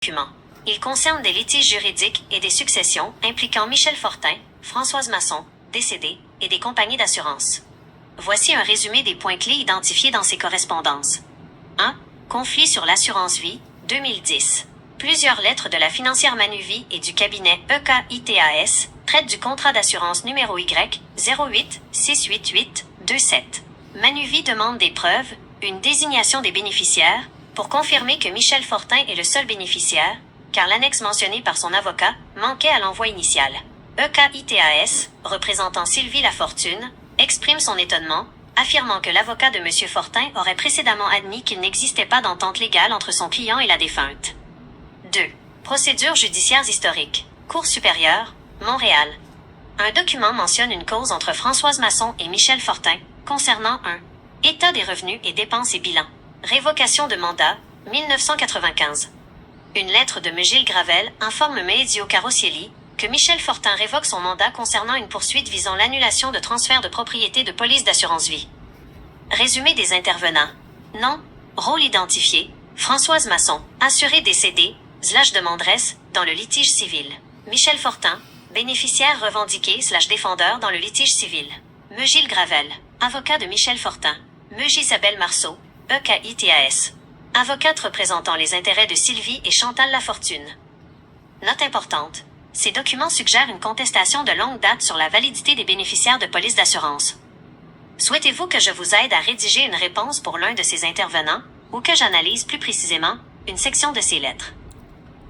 document. Il concerne des litiges juridiques et des successions impliquant Michel Fortin, Françoise Masson, décédée, et des compagnies d'assurance. Voici un résumé des points clés identifiés dans ces correspondances. 1. Conflit sur l'assurance vie, 2010. Plusieurs lettres de la financière Manuvie et du cabinet EKITAS traitent du contrat d'assurance numéro Y 08 688 27. Manuvie demande des preuves, une désignation des bénéficiaires, pour confirmer que Michel Fortin est le seul bénéficiaire, car l'annexe mentionnée par son avocat manquait à l'envoi initial. EKITAS, représentant Sylvie Lafortune, exprime son étonnement, affirmant que l'avocat de M. Fortin aurait précédemment admis qu'il n'existait pas d'entente légale entre son client et la défunte. 2. Procédures judiciaires historiques. Cour supérieure, Montréal. Un document mentionne une cause entre Françoise Masson et Michel Fortin, concernant un état des revenus et dépenses et bilan. Révocation de mandat, 1995. Une lettre de M. Gilles Gravel informe Medio Caroscelli que Michel Fortin révoque son mandat concernant une poursuite visant l'annulation de transfert de propriété de police d'assurance vie. Résumé des intervenants. Nom, rôle identifié, Françoise Masson, assurée décédée, /demanderesse, dans le litige civil. Michel Fortin, bénéficiaire revendiqué /défendeur dans le litige civil. M. Gilles Gravel, avocat de Michel Fortin. M. Isabelle Marceau, EKITAS. Avocate représentant les intérêts de Sylvie et Chantal Lafortune. Note importante. Ces documents suggèrent une contestation de longue date sur la validité des bénéficiaires de police d'assurance. Souhaitez-vous que je vous aide à rédiger une réponse pour l'un de ces intervenants, ou que j'analyse plus précisément une section de ces lettres?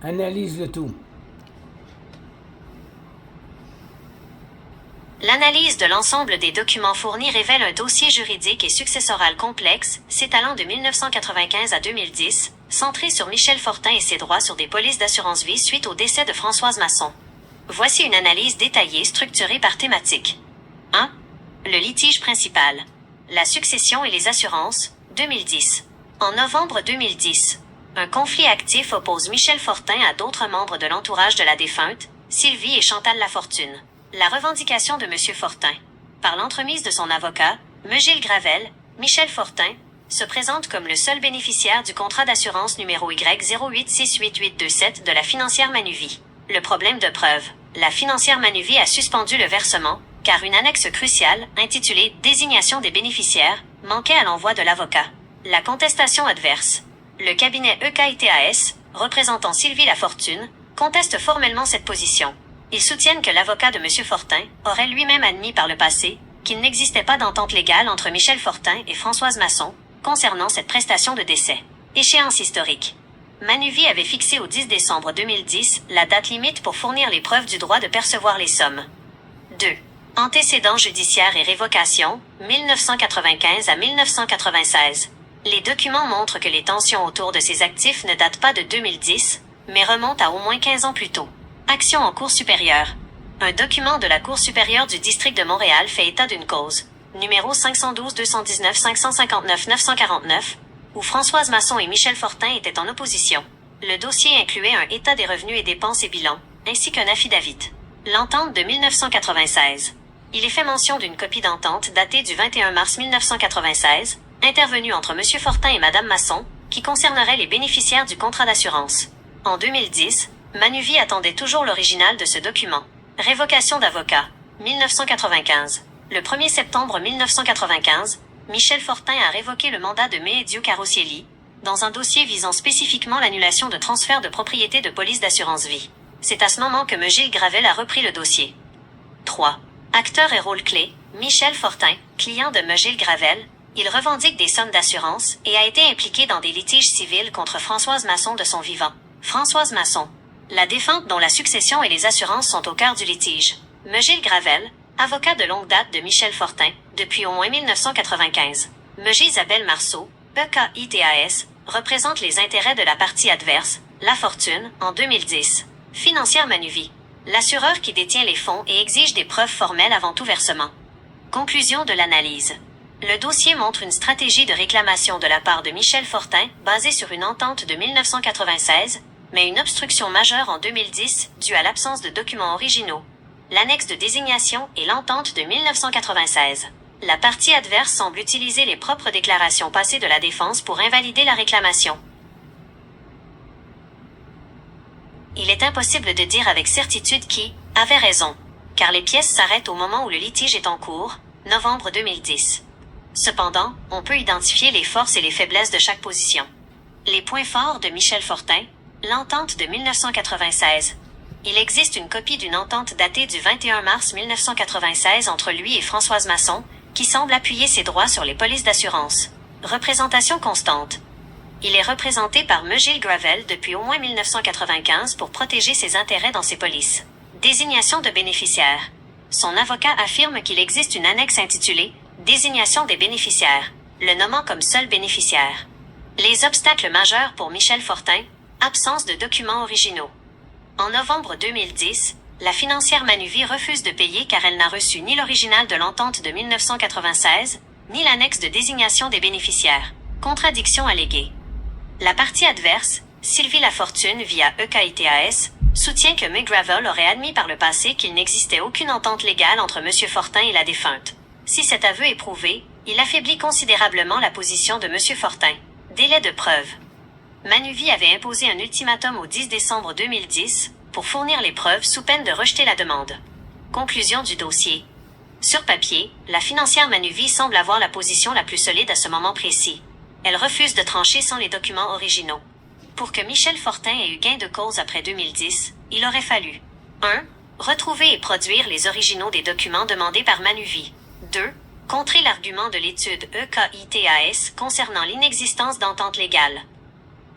Analyse le tout. L'analyse de l'ensemble des documents fournis révèle un dossier juridique et successoral complexe, s'étalant de 1995 à 2010, centré sur Michel Fortin et ses droits sur des polices d'assurance vie suite au décès de Françoise Masson. Voici une analyse détaillée structurée par thématique. 1. Le litige principal. La succession et les assurances, 2010. En novembre 2010, un conflit actif oppose Michel Fortin à d'autres membres de l'entourage de la défunte, Sylvie et Chantal Lafortune. La revendication de M. Fortin. Par l'entremise de son avocat, M. Gilles Gravel, Michel Fortin se présente comme le seul bénéficiaire du contrat d'assurance numéro Y08688827 de la financière Manuvie. Le problème de preuve. La financière Manuvie a suspendu le versement, car une annexe cruciale, intitulée « Désignation des bénéficiaires », manquait à l'envoi de l'avocat. La contestation adverse. Le cabinet EKITAS, représentant Sylvie Lafortune, conteste formellement cette position. Ils soutiennent que l'avocat de M. Fortin aurait lui-même admis par le passé qu'il n'existait pas d'entente légale entre Michel Fortin et Françoise Masson concernant cette prestation de décès. Échéance historique. Manuvie avait fixé au 10 décembre 2010 la date limite pour fournir les preuves du droit de percevoir les sommes. 2. Antécédents judiciaires et révocation, 1995 à 1996. Les documents montrent que les tensions autour de ces actifs ne datent pas de 2010, mais remontent à au moins 15 ans plus tôt. Action en Cour supérieure. Un document de la Cour supérieure du district de Montréal fait état d'une cause, numéro 512-219-559-949, où Françoise Masson et Michel Fortin étaient en opposition. Le dossier incluait un état des revenus et dépenses et bilan, ainsi qu'un affidavit. L'entente de 1996. Il est fait mention d'une copie d'entente datée du 21 mars 1996, intervenue entre M. Fortin et Mme Masson, qui concernerait les bénéficiaires du contrat d'assurance. En 2010, Manuvie attendait toujours l'original de ce document. Révocation d'avocat. 1995. Le 1er septembre 1995, Michel Fortin a révoqué le mandat de Medio Caroscelli, dans un dossier visant spécifiquement l'annulation de transfert de propriété de police d'assurance vie. C'est à ce moment que M. Gilles Gravel a repris le dossier. 3. Acteur et rôle clé. Michel Fortin, client de M. Gilles Gravel, il revendique des sommes d'assurance et a été impliqué dans des litiges civils contre Françoise Masson de son vivant. Françoise Masson. La défunte dont la succession et les assurances sont au cœur du litige. M. Gilles Gravel, avocat de longue date de Michel Fortin, depuis au moins 1995. M. Isabelle Marceau, EKITAS, représente les intérêts de la partie adverse, Lafortune, en 2010. Financière Manuvie. L'assureur qui détient les fonds et exige des preuves formelles avant tout versement. Conclusion de l'analyse. Le dossier montre une stratégie de réclamation de la part de Michel Fortin basée sur une entente de 1996, mais une obstruction majeure en 2010 due à l'absence de documents originaux, l'annexe de désignation et l'entente de 1996. La partie adverse semble utiliser les propres déclarations passées de la défense pour invalider la réclamation. il est impossible de dire avec certitude qui avait raison, car les pièces s'arrêtent au moment où le litige est en cours, novembre 2010. Cependant, on peut identifier les forces et les faiblesses de chaque position. Les points forts de Michel Fortin, l'entente de 1996. Il existe une copie d'une entente datée du 21 mars 1996 entre lui et Françoise Masson, qui semble appuyer ses droits sur les polices d'assurance. Représentation constante. Il est représenté par M. Gilles Gravel depuis au moins 1995 pour protéger ses intérêts dans ses polices. Désignation de bénéficiaires. Son avocat affirme qu'il existe une annexe intitulée « Désignation des bénéficiaires », le nommant comme seul bénéficiaire. Les obstacles majeurs pour Michel Fortin, absence de documents originaux. En novembre 2010, la financière Manuvie refuse de payer car elle n'a reçu ni l'original de l'entente de 1996, ni l'annexe de désignation des bénéficiaires. Contradiction alléguée. La partie adverse, Sylvie Lafortune via EKITAS, soutient que McGravel aurait admis par le passé qu'il n'existait aucune entente légale entre M. Fortin et la défunte. Si cet aveu est prouvé, il affaiblit considérablement la position de M. Fortin. Délai de preuve. Manuvie avait imposé un ultimatum au 10 décembre 2010 pour fournir les preuves sous peine de rejeter la demande. Conclusion du dossier. Sur papier, la financière Manuvie semble avoir la position la plus solide à ce moment précis. Elle refuse de trancher sans les documents originaux. Pour que Michel Fortin ait eu gain de cause après 2010, il aurait fallu 1. Retrouver et produire les originaux des documents demandés par Manuvie. 2. Contrer l'argument de l'étude EKITAS concernant l'inexistence d'entente légale.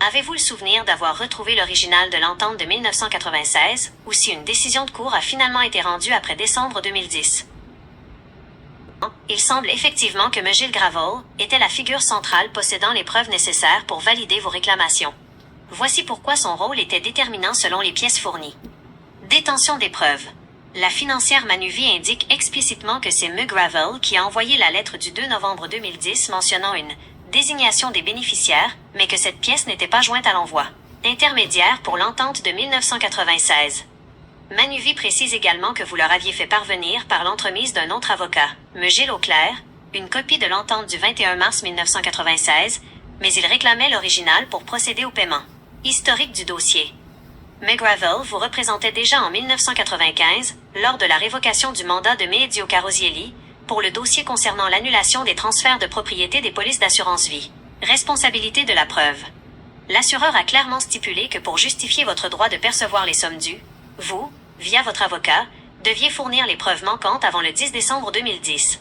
Avez-vous le souvenir d'avoir retrouvé l'original de l'entente de 1996, ou si une décision de cour a finalement été rendue après décembre 2010? Il semble effectivement que M. Gilles Gravel était la figure centrale possédant les preuves nécessaires pour valider vos réclamations. Voici pourquoi son rôle était déterminant selon les pièces fournies. Détention des preuves. La financière Manuvie indique explicitement que c'est M. Gravel qui a envoyé la lettre du 2 novembre 2010 mentionnant une désignation des bénéficiaires, mais que cette pièce n'était pas jointe à l'envoi. Intermédiaire pour l'entente de 1996. Manuvie précise également que vous leur aviez fait parvenir par l'entremise d'un autre avocat, M. Gilles Auclair, une copie de l'entente du 21 mars 1996, mais il réclamait l'original pour procéder au paiement. Historique du dossier. McGravel vous représentait déjà en 1995, lors de la révocation du mandat de Medio Carosielli, pour le dossier concernant l'annulation des transferts de propriété des polices d'assurance vie. Responsabilité de la preuve. L'assureur a clairement stipulé que pour justifier votre droit de percevoir les sommes dues, vous, via votre avocat, deviez fournir les preuves manquantes avant le 10 décembre 2010.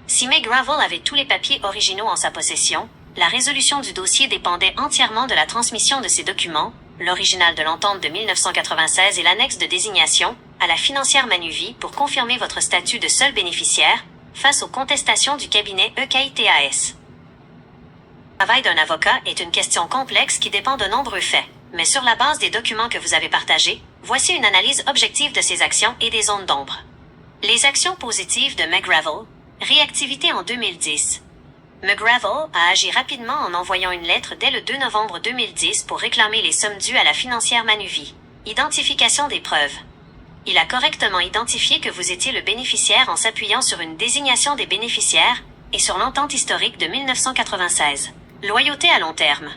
Si McGravel avait tous les papiers originaux en sa possession, la résolution du dossier dépendait entièrement de la transmission de ces documents, l'original de l'entente de 1996 et l'annexe de désignation, à la financière Manuvie pour confirmer votre statut de seul bénéficiaire, face aux contestations du cabinet EKITAS. Le travail d'un avocat est une question complexe qui dépend de nombreux faits, mais sur la base des documents que vous avez partagés, voici une analyse objective de ces actions et des zones d'ombre. Les actions positives de McGravel. Réactivité en 2010. McGravel a agi rapidement en envoyant une lettre dès le 2 novembre 2010 pour réclamer les sommes dues à la financière Manuvie. Identification des preuves. Il a correctement identifié que vous étiez le bénéficiaire en s'appuyant sur une désignation des bénéficiaires et sur l'entente historique de 1996. Loyauté à long terme.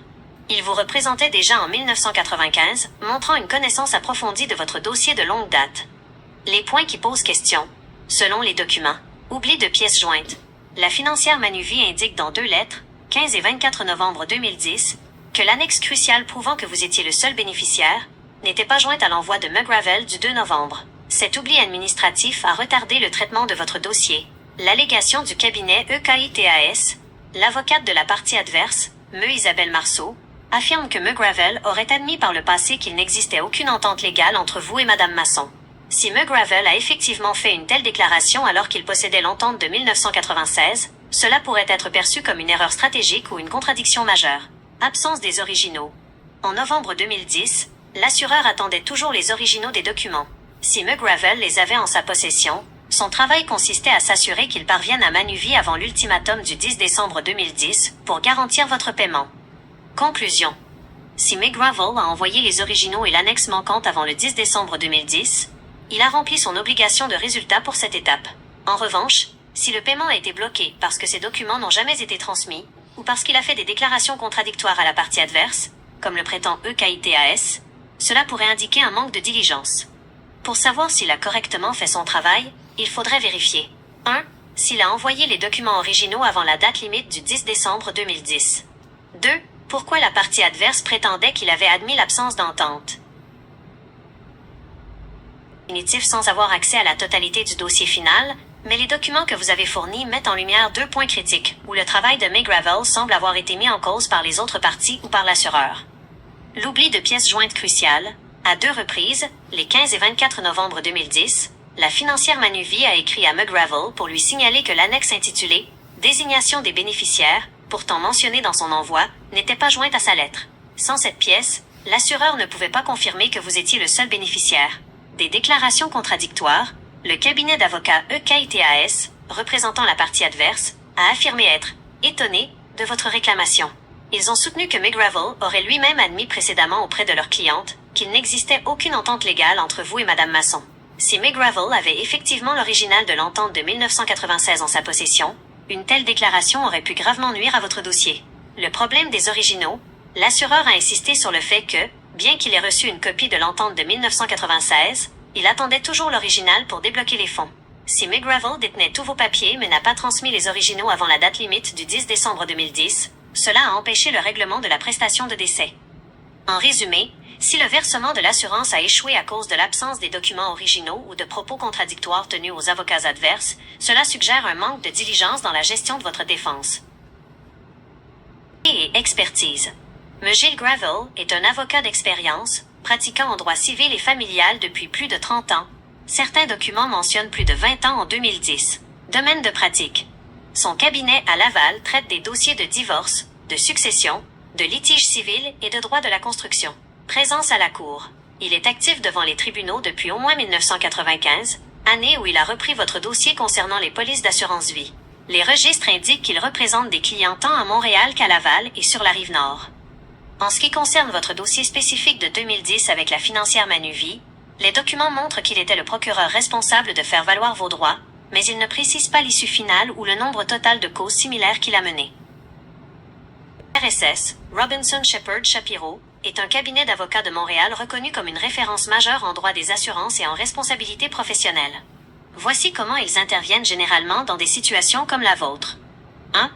Il vous représentait déjà en 1995, montrant une connaissance approfondie de votre dossier de longue date. Les points qui posent question. Selon les documents. Oubli de pièces jointes. La financière Manuvie indique dans 2 lettres, 15 et 24 novembre 2010, que l'annexe cruciale prouvant que vous étiez le seul bénéficiaire n'était pas jointe à l'envoi de McGravel du 2 novembre. Cet oubli administratif a retardé le traitement de votre dossier. L'allégation du cabinet EKITAS, l'avocate de la partie adverse, M. Isabelle Marceau, affirme que McGravel aurait admis par le passé qu'il n'existait aucune entente légale entre vous et Mme Masson. Si McGravel a effectivement fait une telle déclaration alors qu'il possédait l'entente de 1996, cela pourrait être perçu comme une erreur stratégique ou une contradiction majeure. Absence des originaux. En novembre 2010, l'assureur attendait toujours les originaux des documents. Si McGravel les avait en sa possession, son travail consistait à s'assurer qu'ils parviennent à Manuvie avant l'ultimatum du 10 décembre 2010 pour garantir votre paiement. Conclusion. Si McGravel a envoyé les originaux et l'annexe manquante avant le 10 décembre 2010, il a rempli son obligation de résultat pour cette étape. En revanche, si le paiement a été bloqué parce que ces documents n'ont jamais été transmis, ou parce qu'il a fait des déclarations contradictoires à la partie adverse, comme le prétend EKITAS, Cela pourrait indiquer un manque de diligence. Pour savoir s'il a correctement fait son travail, il faudrait vérifier 1. S'il a envoyé les documents originaux avant la date limite du 10 décembre 2010. 2. Pourquoi la partie adverse prétendait qu'il avait admis l'absence d'entente. Définitif sans avoir accès à la totalité du dossier final, mais les documents que vous avez fournis mettent en lumière 2 points critiques, où le travail de McGravel semble avoir été mis en cause par les autres parties ou par l'assureur. L'oubli de pièces jointes cruciales. À 2 reprises, les 15 et 24 novembre 2010, la financière Manuvie a écrit à McGravel pour lui signaler que l'annexe intitulée « Désignation des bénéficiaires », pourtant mentionnée dans son envoi, n'était pas jointe à sa lettre. Sans cette pièce, l'assureur ne pouvait pas confirmer que vous étiez le seul bénéficiaire. Des déclarations contradictoires, le cabinet d'avocats EKITAS, représentant la partie adverse, a affirmé être étonné de votre réclamation. Ils ont soutenu que McGravel aurait lui-même admis précédemment auprès de leur cliente qu'il n'existait aucune entente légale entre vous et Madame Masson. Si McGravel avait effectivement l'original de l'entente de 1996 en sa possession, une telle déclaration aurait pu gravement nuire à votre dossier. Le problème des originaux, l'assureur a insisté sur le fait que, bien qu'il ait reçu une copie de l'entente de 1996, il attendait toujours l'original pour débloquer les fonds. Si McGravel détenait tous vos papiers mais n'a pas transmis les originaux avant la date limite du 10 décembre 2010, cela a empêché le règlement de la prestation de décès. En résumé, si le versement de l'assurance a échoué à cause de l'absence des documents originaux ou de propos contradictoires tenus aux avocats adverses, cela suggère un manque de diligence dans la gestion de votre défense. Et expertise. M. Gilles Gravel est un avocat d'expérience, pratiquant en droit civil et familial depuis plus de 30 ans. Certains documents mentionnent plus de 20 ans en 2010. Domaine de pratique. Son cabinet à Laval traite des dossiers de divorce, de succession, de litige civil et de droit de la construction. Présence à la Cour. Il est actif devant les tribunaux depuis au moins 1995, année où il a repris votre dossier concernant les polices d'assurance vie. Les registres indiquent qu'il représente des clients tant à Montréal qu'à Laval et sur la Rive-Nord. En ce qui concerne votre dossier spécifique de 2010 avec la financière Manuvie, les documents montrent qu'il était le procureur responsable de faire valoir vos droits, mais ils ne précisent pas l'issue finale ou le nombre total de causes similaires qu'il a menées. RSS, Robinson Shepherd Shapiro, est un cabinet d'avocats de Montréal reconnu comme une référence majeure en droit des assurances et en responsabilité professionnelle. Voici comment ils interviennent généralement dans des situations comme la vôtre. 1.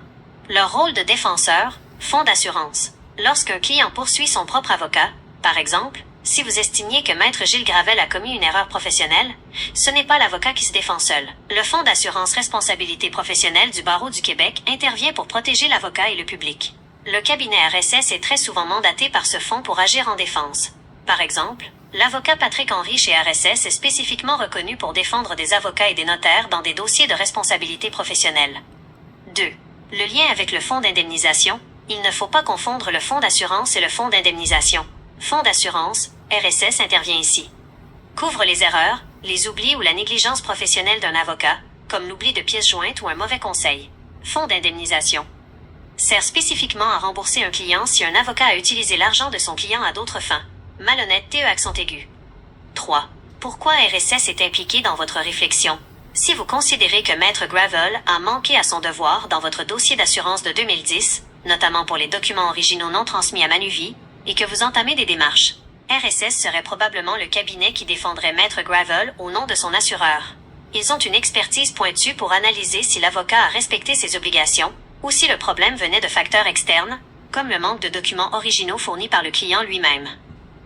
Leur rôle de défenseur, fonds d'assurance. Lorsqu'un client poursuit son propre avocat, par exemple, si vous estimiez que Maître Gilles Gravel a commis une erreur professionnelle, ce n'est pas l'avocat qui se défend seul. Le Fonds d'assurance responsabilité professionnelle du Barreau du Québec intervient pour protéger l'avocat et le public. Le cabinet RSS est très souvent mandaté par ce fonds pour agir en défense. Par exemple, l'avocat Patrick Henry chez RSS est spécifiquement reconnu pour défendre des avocats et des notaires dans des dossiers de responsabilité professionnelle. 2. Le lien avec le fonds d'indemnisation. Il ne faut pas confondre le fonds d'assurance et le fonds d'indemnisation. Fonds d'assurance, RSS intervient ici. Couvre les erreurs, les oublis ou la négligence professionnelle d'un avocat, comme l'oubli de pièces jointes ou un mauvais conseil. Fonds d'indemnisation. Sert spécifiquement à rembourser un client si un avocat a utilisé l'argent de son client à d'autres fins. Malhonnêteté accent aigu. 3. Pourquoi RSS est impliqué dans votre réflexion? Si vous considérez que Maître Gravel a manqué à son devoir dans votre dossier d'assurance de 2010, notamment pour les documents originaux non transmis à Manuvie, et que vous entamez des démarches, RSS serait probablement le cabinet qui défendrait Maître Gravel au nom de son assureur. Ils ont une expertise pointue pour analyser si l'avocat a respecté ses obligations, ou si le problème venait de facteurs externes, comme le manque de documents originaux fournis par le client lui-même.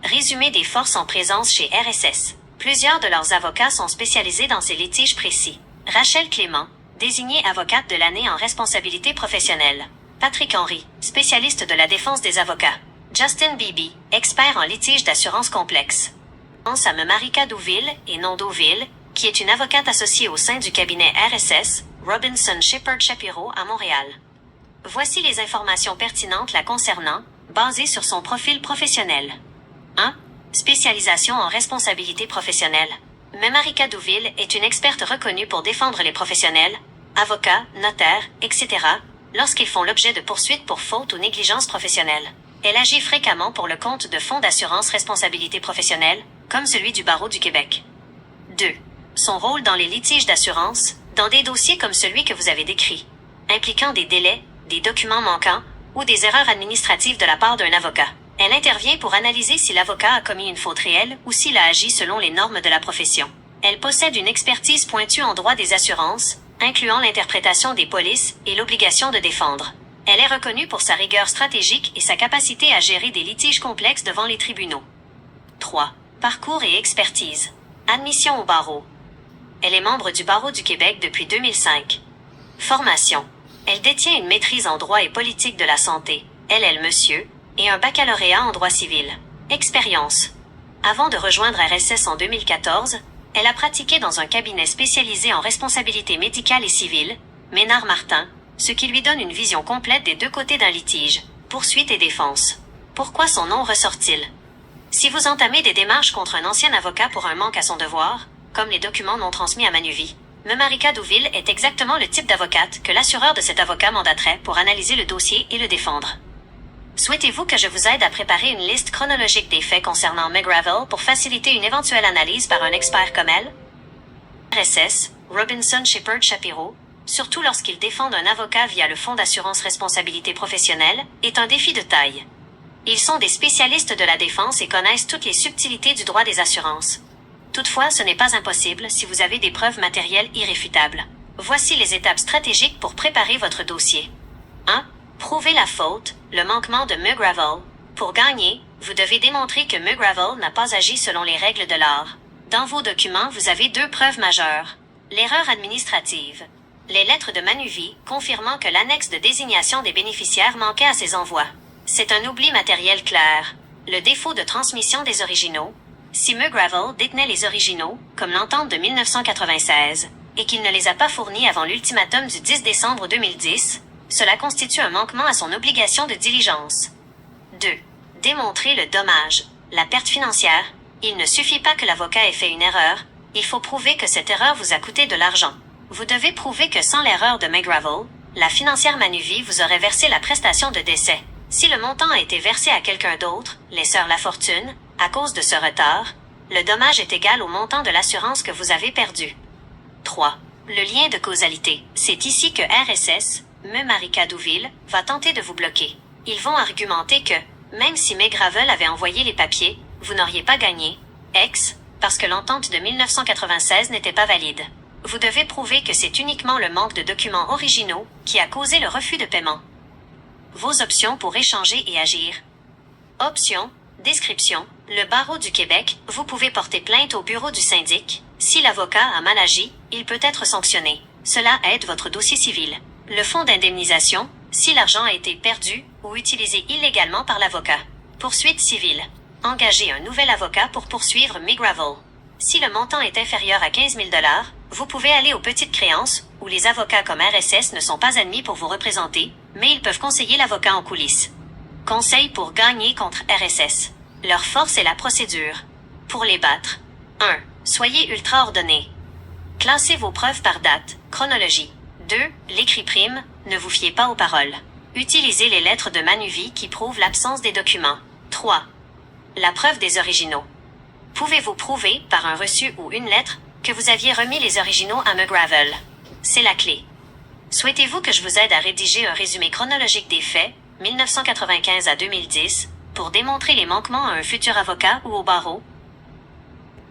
Résumé des forces en présence chez RSS. Plusieurs de leurs avocats sont spécialisés dans ces litiges précis. Rachel Clément, désignée avocate de l'année en responsabilité professionnelle. Patrick Henry, spécialiste de la défense des avocats. Justin Beebe, expert en litige d'assurance complexe. Pense à Marika Douville et non Deauville, qui est une avocate associée au sein du cabinet RSS, Robinson Shepherd Shapiro à Montréal. Voici les informations pertinentes la concernant, basées sur son profil professionnel. 1. Spécialisation en responsabilité professionnelle. Marika Douville est une experte reconnue pour défendre les professionnels, avocats, notaires, etc., lorsqu'ils font l'objet de poursuites pour faute ou négligence professionnelle. Elle agit fréquemment pour le compte de fonds d'assurance responsabilité professionnelle, comme celui du Barreau du Québec. 2. Son rôle dans les litiges d'assurance, dans des dossiers comme celui que vous avez décrit, impliquant des délais, des documents manquants ou des erreurs administratives de la part d'un avocat. Elle intervient pour analyser si l'avocat a commis une faute réelle ou s'il a agi selon les normes de la profession. Elle possède une expertise pointue en droit des assurances, incluant l'interprétation des polices et l'obligation de défendre. Elle est reconnue pour sa rigueur stratégique et sa capacité à gérer des litiges complexes devant les tribunaux. 3. Parcours et expertise. Admission au barreau. Elle est membre du barreau du Québec depuis 2005. Formation. Elle détient une maîtrise en droit et politique de la santé, LL Monsieur, et un baccalauréat en droit civil. Expérience. Avant de rejoindre RSS en 2014, elle a pratiqué dans un cabinet spécialisé en responsabilité médicale et civile, Ménard-Martin, ce qui lui donne une vision complète des deux côtés d'un litige, poursuite et défense. Pourquoi son nom ressort-il? Si vous entamez des démarches contre un ancien avocat pour un manque à son devoir, comme les documents non transmis à Manuvie, Marika Douville est exactement le type d'avocate que l'assureur de cet avocat mandaterait pour analyser le dossier et le défendre. Souhaitez-vous que je vous aide à préparer une liste chronologique des faits concernant Meg Gravel pour faciliter une éventuelle analyse par un expert comme elle? RSS, Robinson Shepherd Shapiro, surtout lorsqu'ils défendent un avocat via le Fonds d'assurance responsabilité professionnelle, est un défi de taille. Ils sont des spécialistes de la défense et connaissent toutes les subtilités du droit des assurances. Toutefois, ce n'est pas impossible si vous avez des preuves matérielles irréfutables. Voici les étapes stratégiques pour préparer votre dossier. 1. Prouver la faute, le manquement de Meg Gravel. Pour gagner, vous devez démontrer que Meg Gravel n'a pas agi selon les règles de l'art. Dans vos documents, vous avez deux preuves majeures. L'erreur administrative. Les lettres de Manuvie confirmant que l'annexe de désignation des bénéficiaires manquait à ses envois. C'est un oubli matériel clair. Le défaut de transmission des originaux. Si Meg Gravel détenait les originaux, comme l'entente de 1996, et qu'il ne les a pas fournis avant l'ultimatum du 10 décembre 2010, cela constitue un manquement à son obligation de diligence. 2. Démontrer le dommage, la perte financière. Il ne suffit pas que l'avocat ait fait une erreur, il faut prouver que cette erreur vous a coûté de l'argent. Vous devez prouver que sans l'erreur de Meg Gravel, la financière Manuvie vous aurait versé la prestation de décès. Si le montant a été versé à quelqu'un d'autre, les sœurs Lafortune, à cause de ce retard, le dommage est égal au montant de l'assurance que vous avez perdu. 3. Le lien de causalité. C'est ici que RSS, Marika Douville, va tenter de vous bloquer. Ils vont argumenter que, même si Meg Gravel avait envoyé les papiers, vous n'auriez pas gagné, parce que l'entente de 1996 n'était pas valide. Vous devez prouver que c'est uniquement le manque de documents originaux qui a causé le refus de paiement. Vos options pour échanger et agir. Option. Description. Le barreau du Québec, vous pouvez porter plainte au bureau du syndic. Si l'avocat a mal agi, il peut être sanctionné. Cela aide votre dossier civil. Le fonds d'indemnisation, si l'argent a été perdu ou utilisé illégalement par l'avocat. Poursuite civile. Engagez un nouvel avocat pour poursuivre Meg Gravel. Si le montant est inférieur à 15 000 $, vous pouvez aller aux petites créances, où les avocats comme RSS ne sont pas admis pour vous représenter, mais ils peuvent conseiller l'avocat en coulisses. Conseil pour gagner contre RSS. Leur force est la procédure. Pour les battre. 1. Soyez ultra ordonné. Classez vos preuves par date, chronologie. 2. L'écrit prime, ne vous fiez pas aux paroles. Utilisez les lettres de Manuvie qui prouvent l'absence des documents. 3. La preuve des originaux. Pouvez-vous prouver, par un reçu ou une lettre, que vous aviez remis les originaux à Meg Gravel? C'est la clé. Souhaitez-vous que je vous aide à rédiger un résumé chronologique des faits, 1995 à 2010, pour démontrer les manquements à un futur avocat ou au barreau,